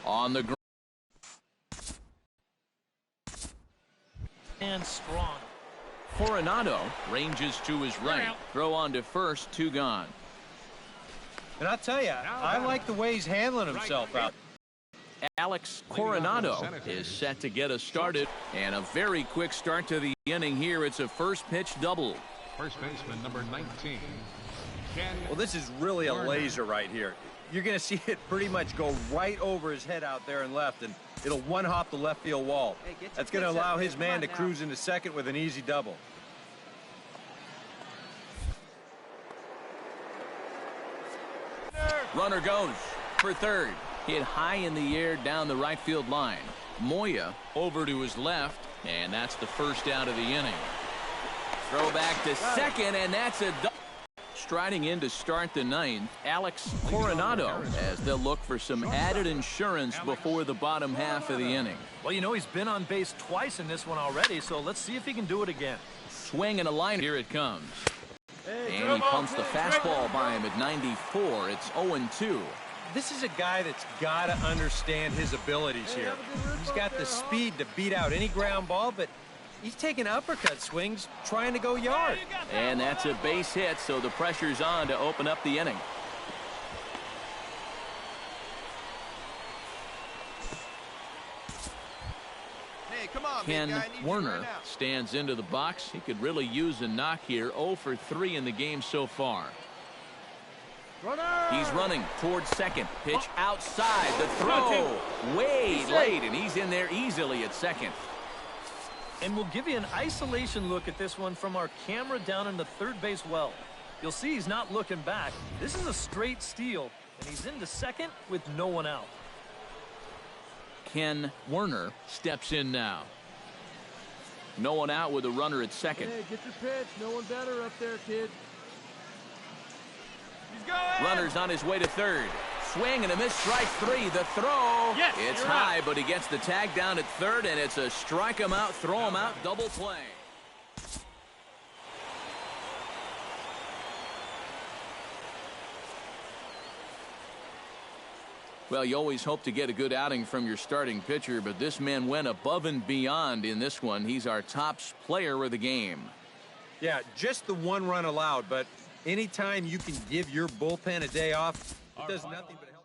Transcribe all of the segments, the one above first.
On the ground. And strong. Coronado ranges to his right. Throw on to first, 2 gone. And I'll tell you, I like the way he's handling himself out. Alex Coronado is set to get us started. And a very quick start to the inning here. It's a first pitch double. First baseman number 19. Well, this is really a laser right here. You're going to see it pretty much go right over his head out there and left, and it'll one-hop the left field wall. That's going to allow his man to cruise into second with an easy double. Runner goes for third. Hit high in the air down the right field line. Moya over to his left, and that's the first out of the inning. Throw back to second, and that's a double. Striding in to start the ninth, Alex Coronado, as they'll look for some added insurance before the bottom half of the inning. Well, you know, he's been on base twice in this one already, so let's see if he can do it again. Swing and a line. Here it comes. And he pumps the fastball by him at 94. It's 0-2. This is a guy that's got to understand his abilities here. He's got the speed to beat out any ground ball, but he's taking uppercut swings, trying to go yard. And that's a base hit, so the pressure's on to open up the inning. Hey, come on, Ken Werner stands into the box. He could really use a knock here. 0 for 3 in the game so far. He's running towards second. Pitch outside. The throw way late, and he's in there easily at second. And we'll give you an isolation look at this one from our camera down in the third base well. You'll see he's not looking back. This is a straight steal, and he's into second with no one out. Ken Werner steps in now. No one out with a runner at second. Hey, get your pitch. No one better up there, kid. Runner's on his way to third. Swing and a miss, strike 3. The throw. Yes, it's high, but he gets the tag down at third, and it's a strike him out, throw him out, double play. Well, you always hope to get a good outing from your starting pitcher, but this man went above and beyond in this one. He's our top player of the game. Yeah, just the 1 run allowed, but anytime you can give your bullpen a day off, it does nothing but help.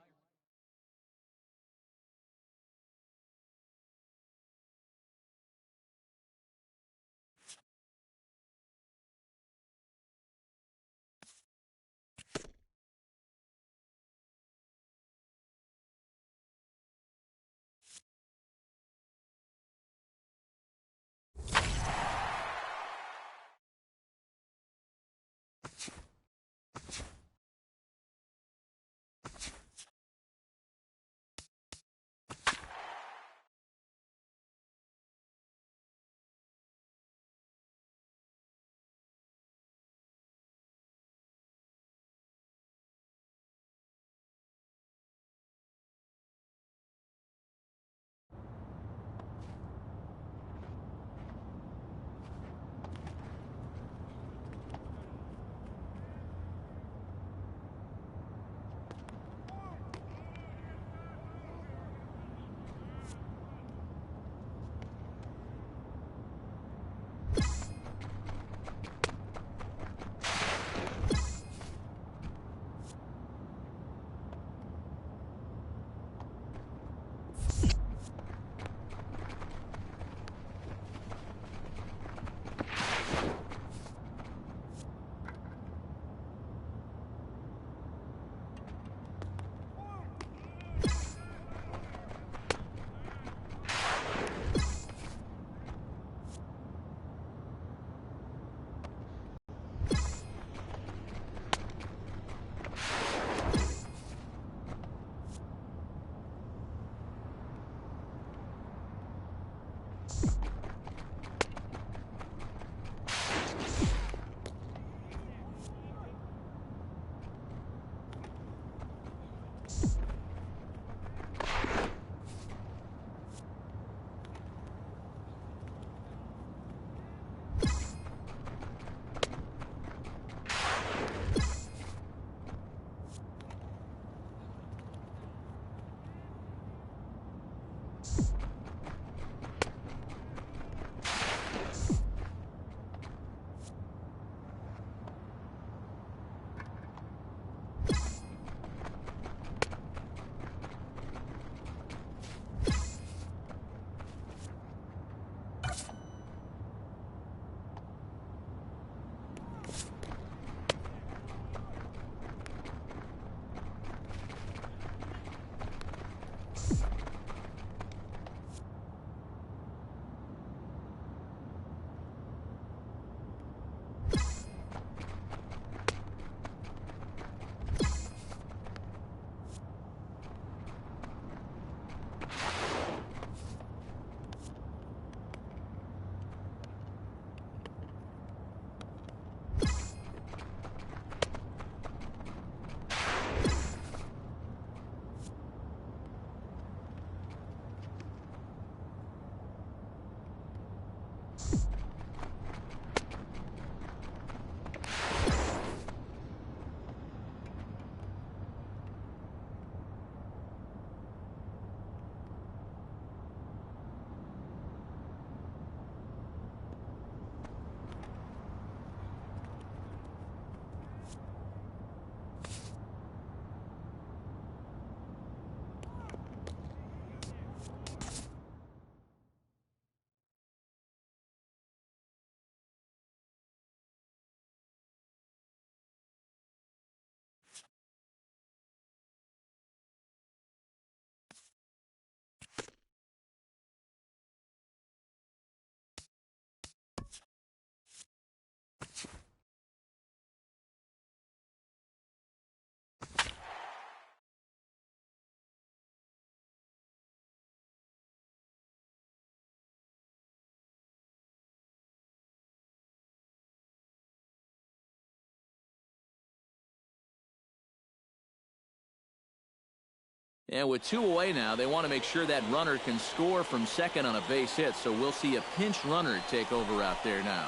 And with 2 away now, they want to make sure that runner can score from second on a base hit. So we'll see a pinch runner take over out there now.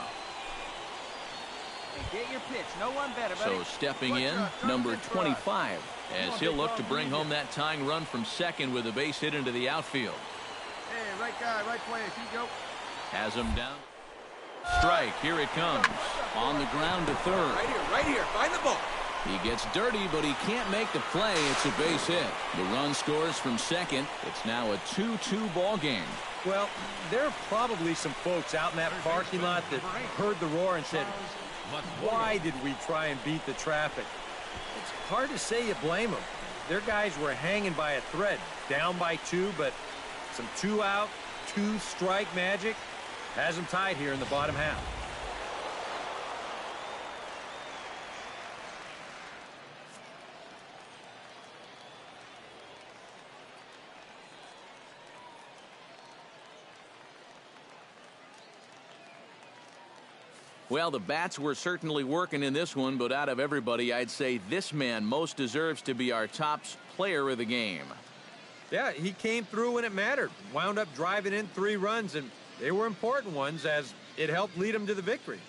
Hey, get your pitch. No one better, buddy. So stepping in, number 25, as he'll look to bring home that tying run from second with a base hit into the outfield. Hey, right guy, right place. Here you go. Has him down. Strike. Here it comes. On the ground to third. Right here. Find the ball. He gets dirty, but he can't make the play. It's a base hit. The run scores from second. It's now a 2-2 ball game. Well, there are probably some folks out in that parking lot that heard the roar and said, why did we try and beat the traffic? It's hard to say you blame them. Their guys were hanging by a thread, down by 2, but some 2-out, 2-strike magic has them tied here in the bottom half. Well, the bats were certainly working in this one, but out of everybody, I'd say this man most deserves to be our top player of the game. Yeah, he came through when it mattered. Wound up driving in 3 runs, and they were important ones as it helped lead him to the victory.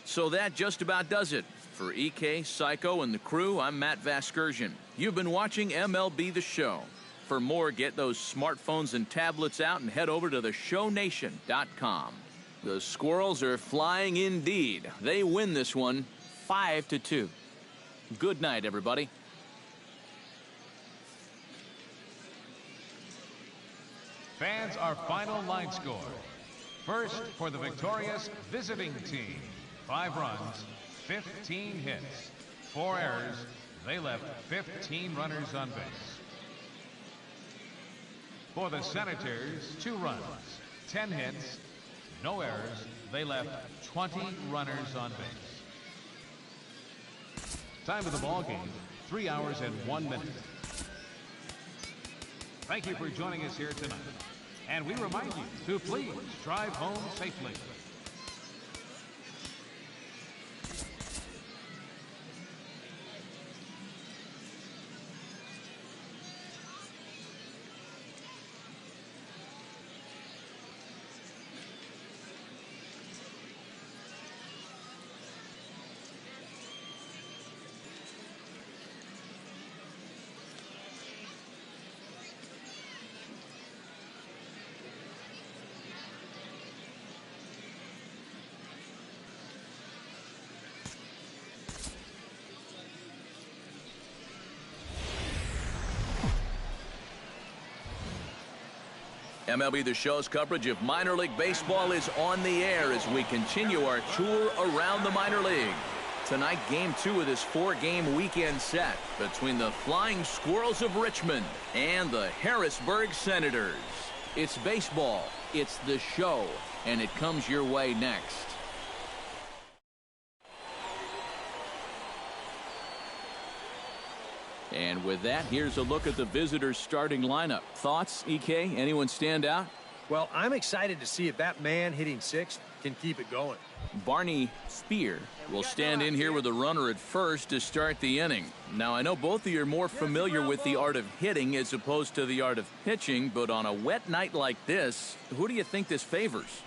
So that just about does it. For EK, Psycho, and the crew, I'm Matt Vasgersian. You've been watching MLB The Show. For more, get those smartphones and tablets out and head over to theshownation.com. The Squirrels are flying indeed. They win this one 5-2. Good night, everybody. Fans, our final line score. First for the victorious visiting team. 5 runs, 15 hits, 4 errors. They left 15 runners on base. For the Senators, 2 runs, 10 hits, no errors. They left 20 runners on base. Time of the ball game, 3 hours and 1 minute. Thank you for joining us here tonight. And we remind you to please drive home safely. MLB The Show's coverage of minor league baseball is on the air as we continue our tour around the minor league. Tonight, Game 2 of this 4-game weekend set between the Flying Squirrels of Richmond and the Harrisburg Senators. It's baseball, it's the show, and it comes your way next. And with that, here's a look at the visitors' starting lineup. Thoughts, EK? Anyone stand out? Well, I'm excited to see if that man hitting 6th can keep it going. Barney Spear will stand in here with a runner at first to start the inning. Now, I know both of you are more familiar with the art of hitting as opposed to the art of pitching, but on a wet night like this, who do you think this favors?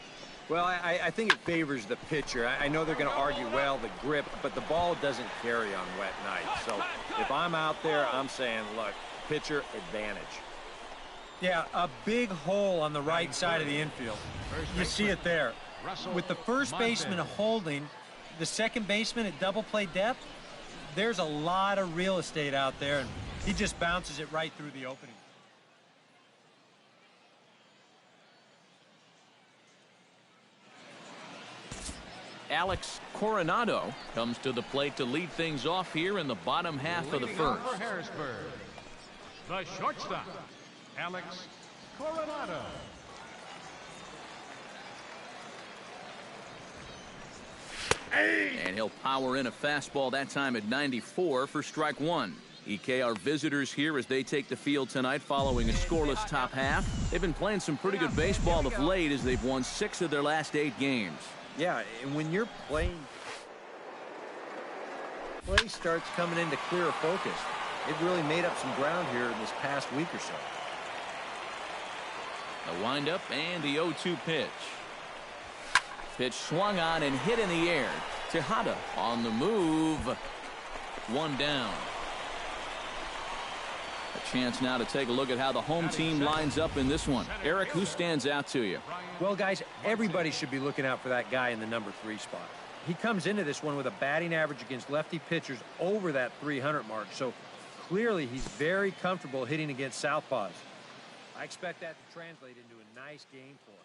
Well, I think it favors the pitcher. I know they're going to argue, well, the grip, but the ball doesn't carry on wet nights. So if I'm out there, I'm saying, look, pitcher advantage. Yeah, a big hole on the right side of the infield. You see it there. With the first baseman holding, the second baseman at double play depth, there's a lot of real estate out there, and he just bounces it right through the opening. Alex Coronado comes to the plate to lead things off here in the bottom half of the first. For Harrisburg, the shortstop, Alex Coronado. And he'll power in a fastball that time at 94 for strike 1. EK, our visitors here as they take the field tonight following a scoreless top half. They've been playing some pretty good baseball of late as they've won 6 of their last 8 games. Yeah, and when you're playing, play starts coming into clearer focus. They've really made up some ground here in this past week or so. The windup and the 0-2 pitch. Pitch swung on and hit in the air. Tejada on the move. One down. A chance now to take a look at how the home team lines up in this one. Eric, who stands out to you? Well, guys, everybody should be looking out for that guy in the number 3 spot. He comes into this one with a batting average against lefty pitchers over that 300 mark. So clearly he's very comfortable hitting against southpaws. I expect that to translate into a nice game for him.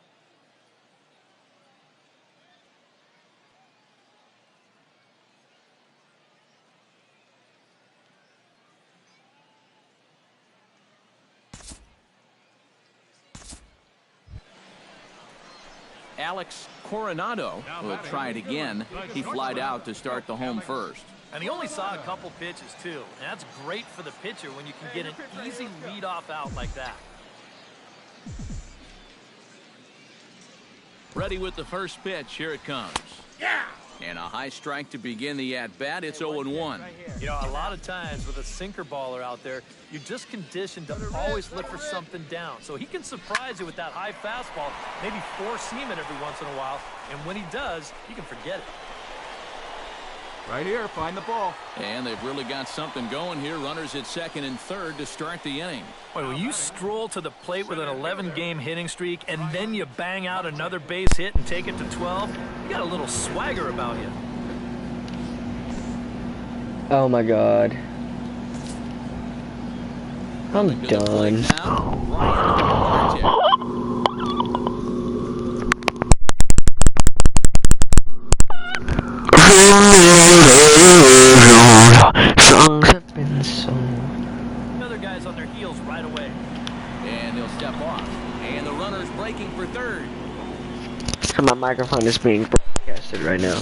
Alex Coronado will try it again. He flied out to start the home first. And he only saw a couple pitches, too. And that's great for the pitcher when you can get an easy leadoff out like that. Ready with the first pitch. Here it comes. Yeah! And a high strike to begin the at-bat. It's 0-1. You know, a lot of times with a sinker baller out there, you're just conditioned to always look for something down. So he can surprise you with that high fastball, maybe four-seam it every once in a while. And when he does, you can forget it. Right here, find the ball. And they've really got something going here. Runners at second and third to start the inning. Boy, when you stroll to the plate with an 11-game hitting streak and then you bang out another base hit and take it to 12, you got a little swagger about you. Oh my God. I'm done. Songs have been sung. The other guys on their heels right away. And they'll step off. And the runner's breaking for third. My microphone is being broadcasted right now.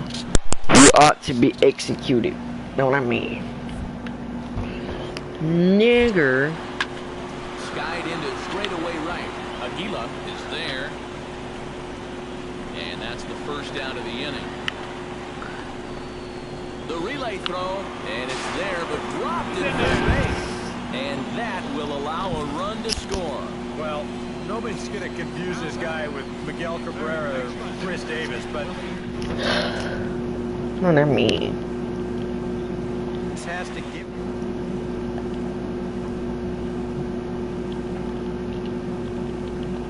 You ought to be executed. Know what I mean? Nigger. Skied into straightaway right. Aguila is there. And that's the first out of the inning. The relay throw, and it's there, but dropped into space. And that will allow a run to score. Well, nobody's going to confuse this guy with Miguel Cabrera or Chris Davis, but What I mean? this has to give